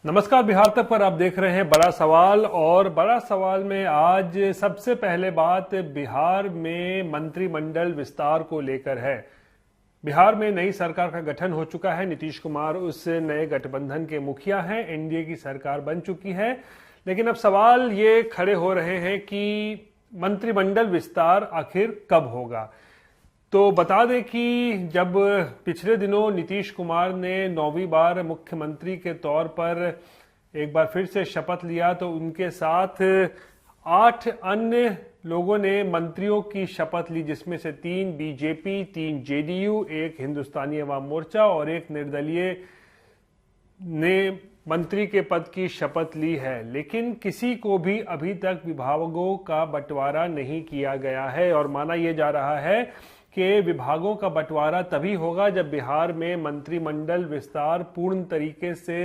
नमस्कार। बिहार तक पर आप देख रहे हैं बड़ा सवाल। और बड़ा सवाल में आज सबसे पहले बात बिहार में मंत्रिमंडल विस्तार को लेकर है। बिहार में नई सरकार का गठन हो चुका है। नीतीश कुमार उस नए गठबंधन के मुखिया हैं। एनडीए की सरकार बन चुकी है। लेकिन अब सवाल ये खड़े हो रहे हैं कि मंत्रिमंडल विस्तार आखिर कब होगा। तो बता दें कि जब पिछले दिनों नीतीश कुमार ने 9वीं बार मुख्यमंत्री के तौर पर एक बार फिर से शपथ लिया तो उनके साथ 8 अन्य लोगों ने मंत्रियों की शपथ ली, जिसमें से 3 बीजेपी, 3 जेडीयू, 1 हिंदुस्तानी अवाम मोर्चा और 1 निर्दलीय ने मंत्री के पद की शपथ ली है। लेकिन किसी को भी अभी तक विभागों का बंटवारा नहीं किया गया है और माना यह जा रहा है कि विभागों का बंटवारा तभी होगा जब बिहार में मंत्रिमंडल विस्तार पूर्ण तरीके से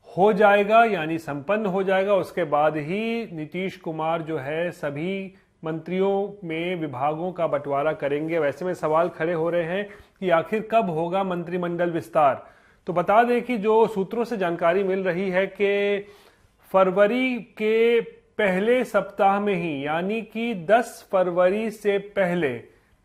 हो जाएगा, यानी संपन्न हो जाएगा। उसके बाद ही नीतीश कुमार जो है सभी मंत्रियों में विभागों का बंटवारा करेंगे। वैसे में सवाल खड़े हो रहे हैं कि आखिर कब होगा मंत्रिमंडल विस्तार। तो बता दें कि जो सूत्रों से जानकारी मिल रही है कि फरवरी के पहले सप्ताह में ही, यानी कि 10 फरवरी से पहले,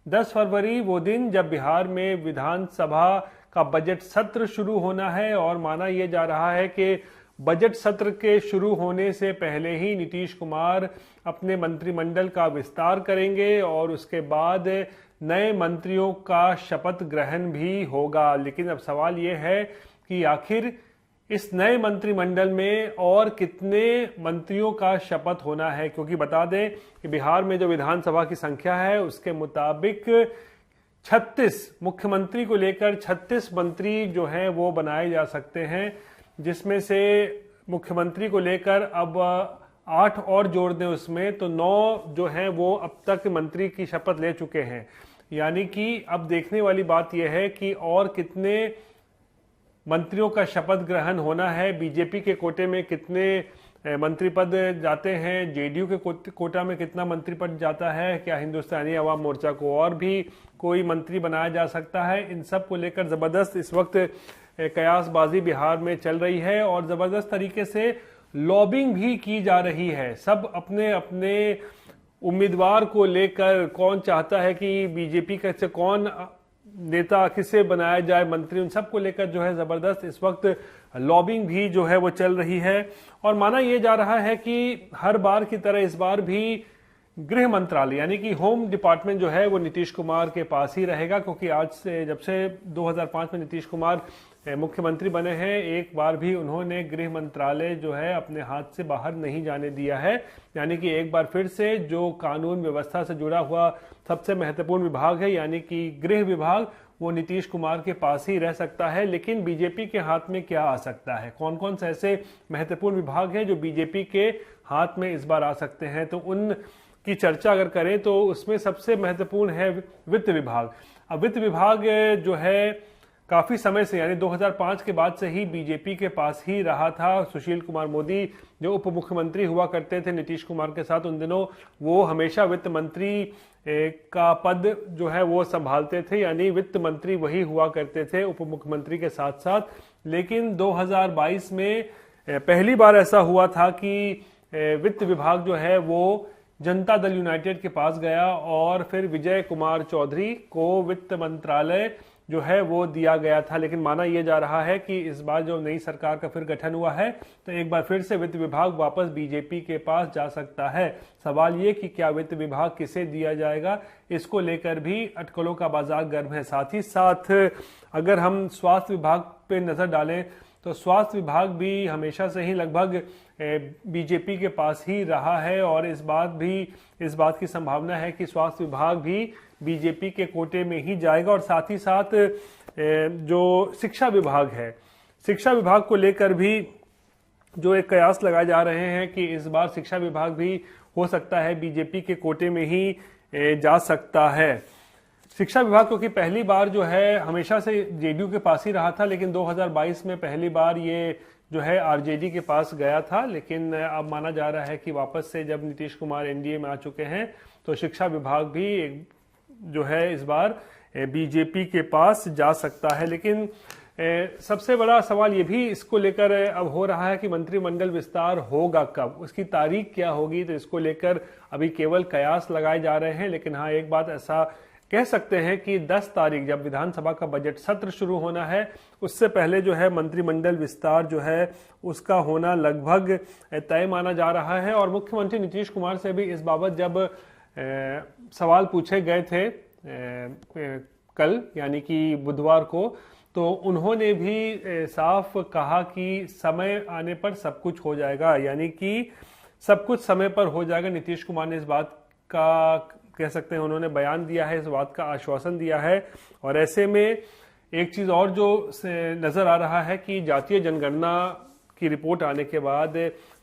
10 फरवरी वो दिन जब बिहार में विधानसभा का बजट सत्र शुरू होना है। और माना यह जा रहा है कि बजट सत्र के शुरू होने से पहले ही नीतीश कुमार अपने मंत्रिमंडल का विस्तार करेंगे और उसके बाद नए मंत्रियों का शपथ ग्रहण भी होगा। लेकिन अब सवाल यह है कि आखिर इस नए मंत्रिमंडल में और कितने मंत्रियों का शपथ होना है, क्योंकि बता दें कि बिहार में जो विधानसभा की संख्या है उसके मुताबिक 36 मुख्यमंत्री को लेकर 36 मंत्री जो हैं वो बनाए जा सकते हैं, जिसमें से मुख्यमंत्री को लेकर अब 8 और जोड़ दें उसमें तो 9 जो हैं वो अब तक मंत्री की शपथ ले चुके हैं। यानी कि अब देखने वाली बात यह है कि और कितने मंत्रियों का शपथ ग्रहण होना है। बीजेपी के कोटे में कितने मंत्री पद जाते हैं, जेडीयू के कोटा में कितना मंत्री पद जाता है, क्या हिंदुस्तानी अवाम मोर्चा को और भी कोई मंत्री बनाया जा सकता है। इन सब को लेकर जबरदस्त इस वक्त कयासबाजी बिहार में चल रही है और जबरदस्त तरीके से लॉबिंग भी की जा रही है। सब अपने अपने उम्मीदवार को लेकर, कौन चाहता है कि बीजेपी का से कौन नेता किसे बनाया जाए मंत्री, उन सबको लेकर जो है जबरदस्त इस वक्त लॉबिंग भी जो है वो चल रही है। और माना यह जा रहा है कि हर बार की तरह इस बार भी गृह मंत्रालय यानी कि होम डिपार्टमेंट जो है वो नीतीश कुमार के पास ही रहेगा, क्योंकि आज से जब से 2005 में नीतीश कुमार मुख्यमंत्री बने हैं एक बार भी उन्होंने गृह मंत्रालय जो है अपने हाथ से बाहर नहीं जाने दिया है। यानी कि एक बार फिर से जो कानून व्यवस्था से जुड़ा हुआ सबसे महत्वपूर्ण विभाग है यानी कि गृह विभाग, वो नीतीश कुमार के पास ही रह सकता है। लेकिन बीजेपी के हाथ में क्या आ सकता है, कौन कौन से ऐसे महत्वपूर्ण विभाग हैं जो बीजेपी के हाथ में इस बार आ सकते हैं, तो उन की चर्चा अगर करें तो उसमें सबसे महत्वपूर्ण है वित्त विभाग। अब वित्त विभाग जो है काफी समय से यानी 2005 के बाद से ही बीजेपी के पास ही रहा था। सुशील कुमार मोदी जो उप मुख्यमंत्री हुआ करते थे नीतीश कुमार के साथ, उन दिनों वो हमेशा वित्त मंत्री का पद जो है वो संभालते थे, यानी वित्त मंत्री वही हुआ करते थे उप मुख्यमंत्री के साथ साथ। लेकिन 2022 में पहली बार ऐसा हुआ था कि वित्त विभाग जो है वो जनता दल यूनाइटेड के पास गया और फिर विजय कुमार चौधरी को वित्त मंत्रालय जो है वो दिया गया था। लेकिन माना यह जा रहा है कि इस बार जो नई सरकार का फिर गठन हुआ है तो एक बार फिर से वित्त विभाग वापस बीजेपी के पास जा सकता है। सवाल ये कि क्या वित्त विभाग किसे दिया जाएगा, इसको लेकर भी अटकलों का बाजार गर्म है। साथ ही साथ अगर हम स्वास्थ्य विभाग पे नजर डालें तो स्वास्थ्य विभाग भी हमेशा से ही लगभग बीजेपी के पास ही रहा है और इस बात की संभावना है कि स्वास्थ्य विभाग भी बीजेपी के कोटे में ही जाएगा। और साथ ही साथ जो शिक्षा विभाग है, शिक्षा विभाग को लेकर भी जो एक कयास लगाए जा रहे हैं कि इस बार शिक्षा विभाग भी हो सकता है बीजेपी के कोटे में ही जा सकता है। शिक्षा विभाग क्योंकि पहली बार जो है हमेशा से जेडीयू के पास ही रहा था, लेकिन 2022 में पहली बार ये जो है आरजेडी के पास गया था। लेकिन अब माना जा रहा है कि वापस से जब नीतीश कुमार एनडीए में आ चुके हैं तो शिक्षा विभाग भी जो है इस बार बीजेपी के पास जा सकता है। लेकिन सबसे बड़ा सवाल ये भी इसको लेकर अब हो रहा है कि मंत्रिमंडल विस्तार होगा कब, उसकी तारीख क्या होगी, तो इसको लेकर अभी केवल कयास लगाए जा रहे हैं। लेकिन हाँ, एक बात ऐसा कह सकते हैं कि 10 तारीख जब विधानसभा का बजट सत्र शुरू होना है, उससे पहले जो है मंत्रिमंडल विस्तार जो है उसका होना लगभग तय माना जा रहा है। और मुख्यमंत्री नीतीश कुमार से भी इस बाबत जब सवाल पूछे गए थे कल यानी कि बुधवार को, तो उन्होंने भी साफ कहा कि समय आने पर सब कुछ हो जाएगा, यानी कि सब कुछ समय पर हो जाएगा। नीतीश कुमार ने इस बात का कह सकते हैं उन्होंने बयान दिया है, इस बात का आश्वासन दिया है। और ऐसे में एक चीज और जो नजर आ रहा है कि जातीय जनगणना की रिपोर्ट आने के बाद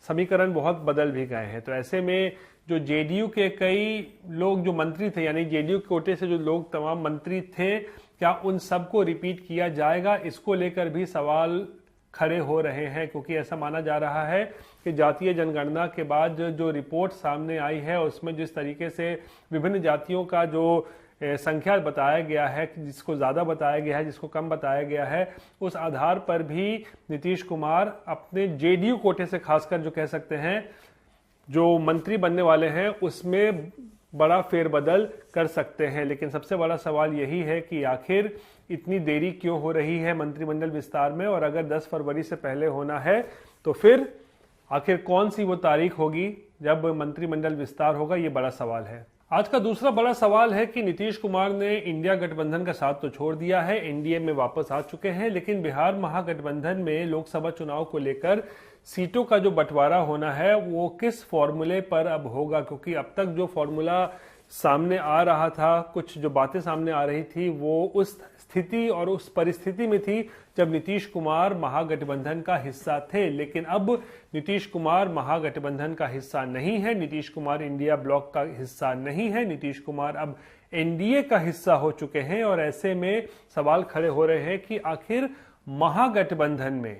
समीकरण बहुत बदल भी गए हैं। तो ऐसे में जो जेडीयू के कई लोग जो मंत्री थे, यानी जेडीयू के कोटे से जो लोग तमाम मंत्री थे, क्या उन सबको रिपीट किया जाएगा, इसको लेकर भी सवाल खड़े हो रहे हैं। क्योंकि ऐसा माना जा रहा है कि जातीय जनगणना के बाद जो रिपोर्ट सामने आई है उसमें जिस तरीके से विभिन्न जातियों का जो संख्या बताया गया है, जिसको ज्यादा बताया गया है, जिसको कम बताया गया है, उस आधार पर भी नीतीश कुमार अपने जेडीयू कोटे से खासकर जो कह सकते हैं जो मंत्री बनने वाले हैं उसमें बड़ा फेरबदल कर सकते हैं। लेकिन सबसे बड़ा सवाल यही है कि आखिर इतनी देरी क्यों हो रही है मंत्रिमंडल विस्तार में, और अगर 10 फरवरी से पहले होना है तो फिर आखिर कौन सी वो तारीख होगी जब मंत्रिमंडल विस्तार होगा, ये बड़ा सवाल है। आज का दूसरा बड़ा सवाल है कि नीतीश कुमार ने इंडिया गठबंधन का साथ तो छोड़ दिया है, एनडीए में वापस आ चुके हैं, लेकिन बिहार महागठबंधन में लोकसभा चुनाव को लेकर सीटों का जो बंटवारा होना है वो किस फॉर्मूले पर अब होगा। क्योंकि अब तक जो फॉर्मूला सामने आ रहा था, कुछ जो बातें सामने आ रही थी, वो उस स्थिति और उस परिस्थिति में थी जब नीतीश कुमार महागठबंधन का हिस्सा थे। लेकिन अब नीतीश कुमार महागठबंधन का हिस्सा नहीं है, नीतीश कुमार इंडिया ब्लॉक का हिस्सा नहीं है, नीतीश कुमार अब एनडीए का हिस्सा हो चुके हैं। और ऐसे में सवाल खड़े हो रहे हैं कि आखिर महागठबंधन में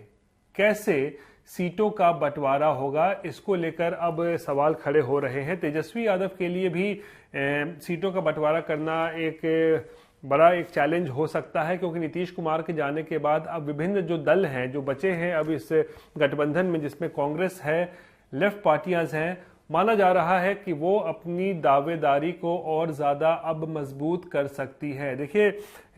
कैसे सीटों का बंटवारा होगा, इसको लेकर अब सवाल खड़े हो रहे हैं। तेजस्वी यादव के लिए भी सीटों का बंटवारा करना एक बड़ा चैलेंज हो सकता है, क्योंकि नीतीश कुमार के जाने के बाद अब विभिन्न जो दल हैं जो बचे हैं अब इस गठबंधन में, जिसमें कांग्रेस है, लेफ्ट पार्टियां हैं, माना जा रहा है कि वो अपनी दावेदारी को और ज्यादा अब मजबूत कर सकती है। देखिए,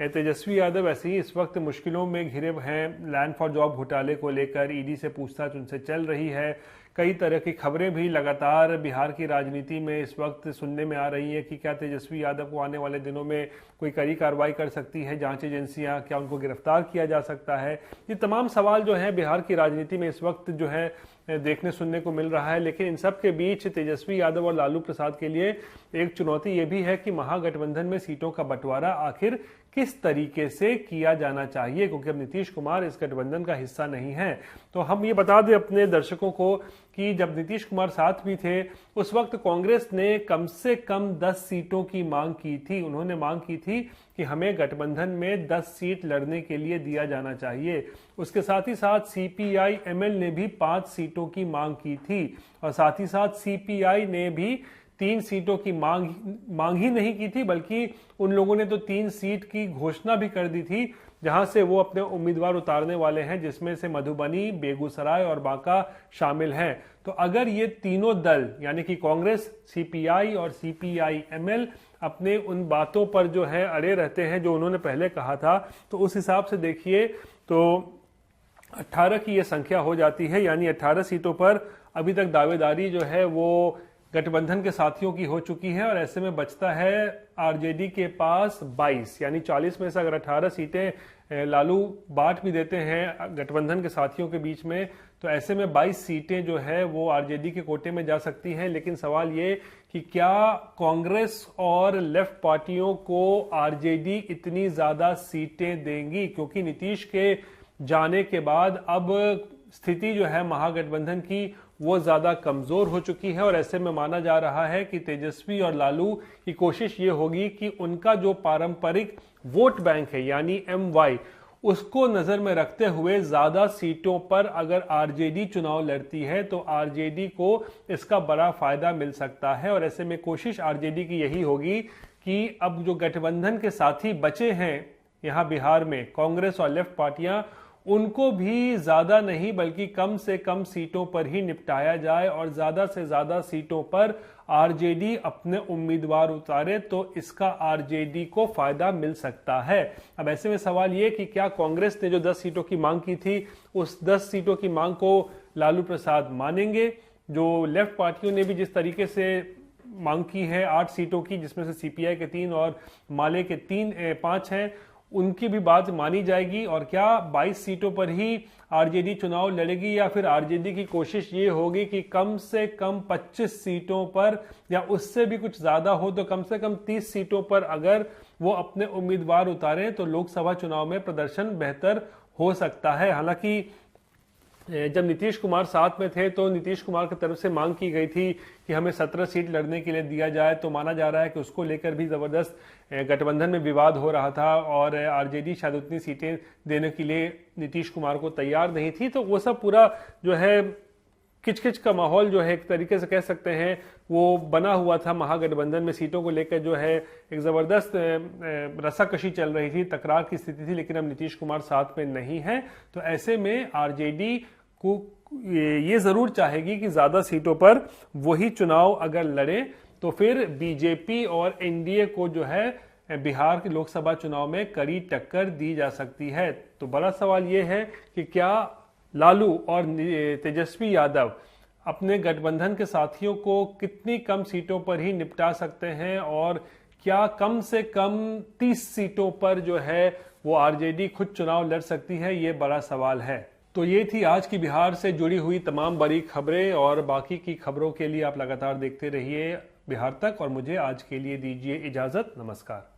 तेजस्वी यादव ऐसे ही इस वक्त मुश्किलों में घिरे हैं, लैंड फॉर जॉब घोटाले को लेकर ईडी से पूछताछ उनसे चल रही है। कई तरह की खबरें भी लगातार बिहार की राजनीति में इस वक्त सुनने में आ रही है कि क्या तेजस्वी यादव को आने वाले दिनों में कोई कड़ी कार्रवाई कर सकती है जांच एजेंसियां, क्या उनको गिरफ्तार किया जा सकता है। ये तमाम सवाल जो है बिहार की राजनीति में इस वक्त जो है देखने सुनने को मिल रहा है। लेकिन इन सब के बीच तेजस्वी यादव और लालू प्रसाद के लिए एक चुनौती ये भी है कि महागठबंधन में सीटों का बंटवारा आखिर किस तरीके से किया जाना चाहिए, क्योंकि अब नीतीश कुमार इस गठबंधन का हिस्सा नहीं है। तो हम ये बता दें अपने दर्शकों को कि जब नीतीश कुमार साथ भी थे उस वक्त कांग्रेस ने कम से कम 10 सीटों की मांग की थी। उन्होंने मांग की थी कि हमें गठबंधन में 10 सीट लड़ने के लिए दिया जाना चाहिए। उसके साथ ही साथ सीपीआई एमएल ने भी 5 सीटों की मांग की थी, और साथ ही साथ सीपीआई ने भी 3 सीटों की मांग ही नहीं की थी, बल्कि उन लोगों ने तो 3 सीट की घोषणा भी कर दी थी जहां से वो अपने उम्मीदवार उतारने वाले हैं, जिसमें से मधुबनी, बेगूसराय और बांका शामिल हैं। तो अगर ये तीनों दल यानी कि कांग्रेस, सीपीआई और सीपीआई एमएल अपने उन बातों पर जो है अड़े रहते हैं जो उन्होंने पहले कहा था, तो उस हिसाब से देखिए तो 18 की ये संख्या हो जाती है, यानी 18 सीटों पर अभी तक दावेदारी जो है वो गठबंधन के साथियों की हो चुकी है। और ऐसे में बचता है आरजेडी के पास 22, यानी 40 में से अगर 18 सीटें लालू बांट भी देते हैं गठबंधन के साथियों के बीच में, तो ऐसे में 22 सीटें जो है वो आरजेडी के कोटे में जा सकती हैं। लेकिन सवाल ये कि क्या कांग्रेस और लेफ्ट पार्टियों को आरजेडी इतनी ज्यादा सीटें देंगी, क्योंकि नीतीश के जाने के बाद अब स्थिति जो है महागठबंधन की वो ज्यादा कमजोर हो चुकी है। और ऐसे में माना जा रहा है कि तेजस्वी और लालू की कोशिश ये होगी कि उनका जो पारंपरिक वोट बैंक है यानी एमवाई, उसको नजर में रखते हुए ज्यादा सीटों पर अगर आरजेडी चुनाव लड़ती है तो आरजेडी को इसका बड़ा फायदा मिल सकता है। और ऐसे में कोशिश आरजेडी की यही होगी कि अब जो गठबंधन के साथी बचे हैं यहाँ बिहार में कांग्रेस और लेफ्ट पार्टियां, उनको भी ज्यादा नहीं बल्कि कम से कम सीटों पर ही निपटाया जाए और ज्यादा से ज्यादा सीटों पर आरजेडी अपने उम्मीदवार उतारे तो इसका आरजेडी को फायदा मिल सकता है। अब ऐसे में सवाल ये कि क्या कांग्रेस ने जो 10 सीटों की मांग की थी उस 10 सीटों की मांग को लालू प्रसाद मानेंगे? जो लेफ्ट पार्टियों ने भी जिस तरीके से मांग की है 8 सीटों की, जिसमें से सीपीआई के 3 और माले के 5 हैं, उनकी भी बात मानी जाएगी? और क्या 22 सीटों पर ही आरजेडी चुनाव लड़ेगी या फिर आरजेडी की कोशिश ये होगी कि कम से कम 25 सीटों पर या उससे भी कुछ ज्यादा हो तो कम से कम 30 सीटों पर अगर वो अपने उम्मीदवार उतारें तो लोकसभा चुनाव में प्रदर्शन बेहतर हो सकता है। हालांकि जब नीतीश कुमार साथ में थे तो नीतीश कुमार की तरफ से मांग की गई थी कि हमें 17 सीट लड़ने के लिए दिया जाए, तो माना जा रहा है कि उसको लेकर भी जबरदस्त गठबंधन में विवाद हो रहा था और आरजेडी शायद उतनी सीटें देने के लिए नीतीश कुमार को तैयार नहीं थी। तो वो सब पूरा जो है किचकिच का माहौल जो है एक तरीके से कह सकते हैं वो बना हुआ था महागठबंधन में। सीटों को लेकर जो है एक जबरदस्त रस्साकशी चल रही थी, तकरार की स्थिति थी, लेकिन अब नीतीश कुमार साथ में नहीं है। तो ऐसे में आरजेडी को ये जरूर चाहेगी कि ज्यादा सीटों पर वही चुनाव अगर लड़े तो फिर बीजेपी और एनडीए को जो है बिहार के लोकसभा चुनाव में कड़ी टक्कर दी जा सकती है। तो बड़ा सवाल यह है कि क्या लालू और तेजस्वी यादव अपने गठबंधन के साथियों को कितनी कम सीटों पर ही निपटा सकते हैं और क्या कम से कम 30 सीटों पर जो है वो आरजेडी खुद चुनाव लड़ सकती है, ये बड़ा सवाल है। तो ये थी आज की बिहार से जुड़ी हुई तमाम बड़ी खबरें और बाकी की खबरों के लिए आप लगातार देखते रहिए बिहार तक और मुझे आज के लिए दीजिए इजाजत। नमस्कार।